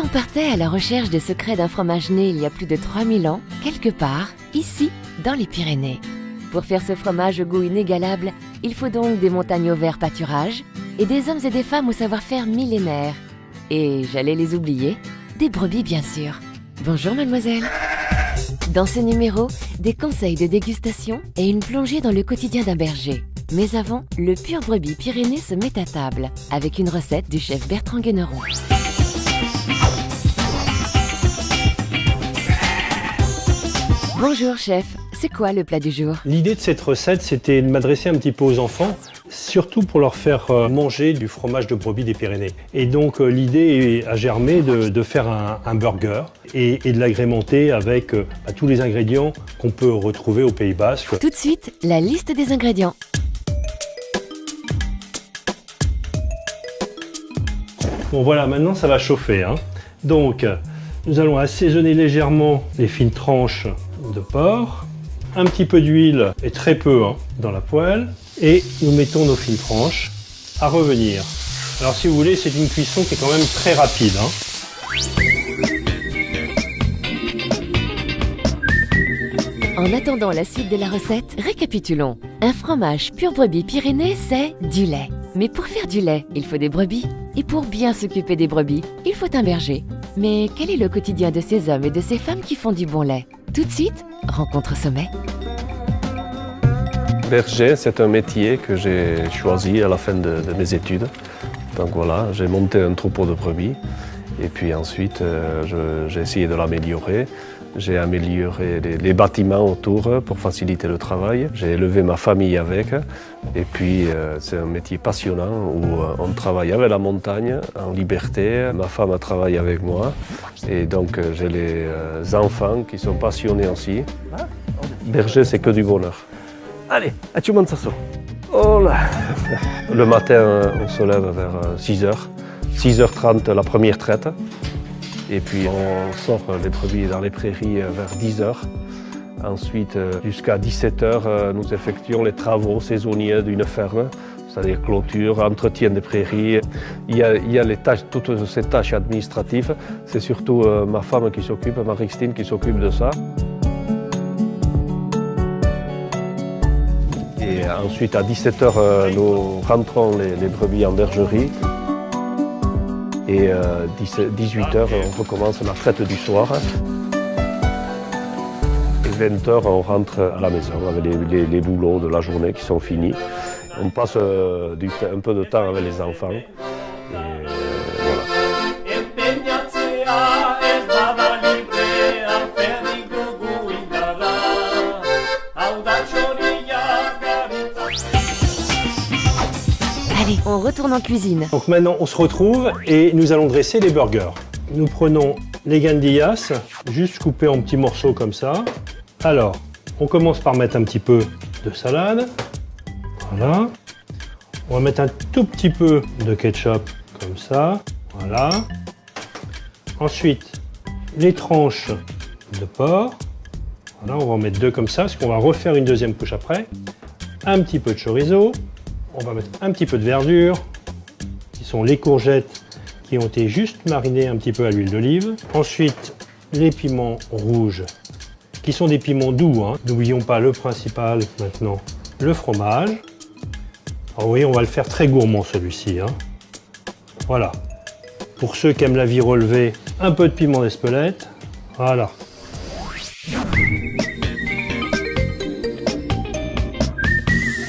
on partait à la recherche des secrets d'un fromage né il y a plus de 3000 ans, quelque part, ici, dans les Pyrénées. Pour faire ce fromage au goût inégalable, il faut donc des montagnes au vert pâturage et des hommes et des femmes au savoir-faire millénaire. Et, j'allais les oublier, des brebis bien sûr. Bonjour mademoiselle. Dans ce numéro, des conseils de dégustation et une plongée dans le quotidien d'un berger. Mais avant, le Pur Brebis Pyrénées se met à table avec une recette du chef Bertrand Guéneron. Bonjour chef, c'est quoi le plat du jour? L'idée de cette recette, c'était de m'adresser un petit peu aux enfants, surtout pour leur faire manger du fromage de brebis des Pyrénées. Et donc l'idée a germé de faire un burger et de l'agrémenter avec tous les ingrédients qu'on peut retrouver au Pays Basque. Tout de suite, la liste des ingrédients. Bon voilà, maintenant ça va chauffer, hein. Donc nous allons assaisonner légèrement les fines tranches de porc, un petit peu d'huile et très peu dans la poêle, et nous mettons nos fines tranches à revenir. Alors si vous voulez, c'est une cuisson qui est quand même très rapide, En attendant la suite de la recette, récapitulons. Un fromage Pur Brebis Pyrénées, c'est du lait. Mais pour faire du lait, il faut des brebis. Et pour bien s'occuper des brebis, il faut un berger. Mais quel est le quotidien de ces hommes et de ces femmes qui font du bon lait? Tout de suite, rencontre sommet. Berger, c'est un métier que j'ai choisi à la fin de mes études. Donc voilà, j'ai monté un troupeau de brebis. Et puis ensuite, j'ai essayé de l'améliorer. J'ai amélioré les bâtiments autour pour faciliter le travail. J'ai élevé ma famille avec. Et puis, c'est un métier passionnant où on travaille avec la montagne, en liberté. Ma femme a travaillé avec moi. Et donc, j'ai les enfants qui sont passionnés aussi. Berger, c'est que du bonheur. Allez, tu montes ça. Oh là. Le matin, on se lève vers 6h. 6h30, la première traite. Et puis on sort les brebis dans les prairies vers 10h. Ensuite, jusqu'à 17h, nous effectuons les travaux saisonniers d'une ferme, c'est-à-dire clôture, entretien des prairies. Il y a les tâches, toutes ces tâches administratives. C'est surtout ma femme qui s'occupe, Marie-Christine, qui s'occupe de ça. Et ensuite, à 17h, nous rentrons les brebis en bergerie. Et 18h, on recommence la traite du soir. Et 20h, on rentre à la maison avec les boulots de la journée qui sont finis. On passe un peu de temps avec les enfants. Et voilà. Allez, on retourne en cuisine. Donc maintenant, on se retrouve et nous allons dresser les burgers. Nous prenons les gandellas, juste coupés en petits morceaux comme ça. Alors, on commence par mettre un petit peu de salade. Voilà. On va mettre un tout petit peu de ketchup comme ça. Voilà. Ensuite, les tranches de porc. Voilà, on va en mettre deux comme ça, parce qu'on va refaire une deuxième couche après. Un petit peu de chorizo. On va mettre un petit peu de verdure, qui sont les courgettes qui ont été juste marinées un petit peu à l'huile d'olive. Ensuite, les piments rouges, qui sont des piments doux. N'oublions pas le principal maintenant, le fromage. Alors oui, on va le faire très gourmand celui-ci. Voilà. Pour ceux qui aiment la vie relevée, un peu de piment d'Espelette. Voilà.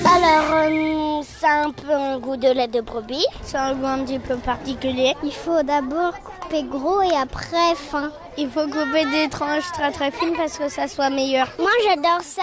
Alors, c'est un peu un goût de lait de brebis. C'est un goût un petit peu particulier. Il faut d'abord couper gros et après fin. Il faut couper des tranches très très fines parce que ça soit meilleur. Moi, j'adore ça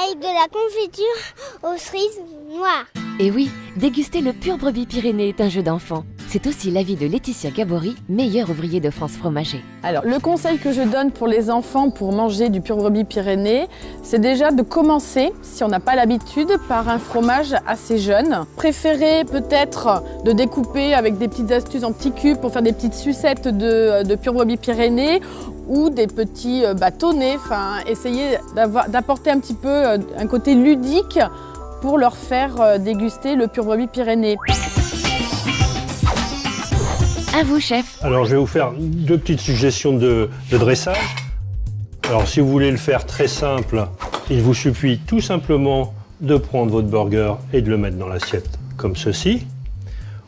avec de la confiture aux cerises noires. Et oui, déguster le Pur Brebis Pyrénées est un jeu d'enfant. C'est aussi l'avis de Laetitia Gabory, meilleure ouvrier de France Fromager. Alors, le conseil que je donne pour les enfants pour manger du Pur Brebis Pyrénées, c'est déjà de commencer, si on n'a pas l'habitude, par un fromage assez jeune. Préférez peut-être de découper avec des petites astuces en petits cubes pour faire des petites sucettes de Pur Brebis Pyrénées ou des petits bâtonnets. Enfin, essayez d'apporter un petit peu un côté ludique pour leur faire déguster le Pur Brebis Pyrénées. À vous, chef. Alors, je vais vous faire 2 petites suggestions de dressage. Alors, si vous voulez le faire très simple, il vous suffit tout simplement de prendre votre burger et de le mettre dans l'assiette comme ceci.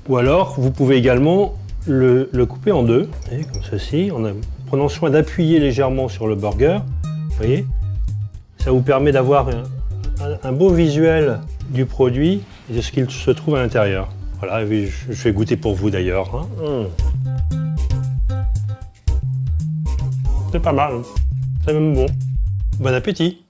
Ou alors, vous pouvez également le couper en 2, voyez, comme ceci, en prenant soin d'appuyer légèrement sur le burger. Vous voyez, ça vous permet d'avoir un beau visuel du produit et de ce qu'il se trouve à l'intérieur. Voilà, je vais goûter pour vous d'ailleurs. Hein. C'est pas mal, c'est même bon. Bon appétit!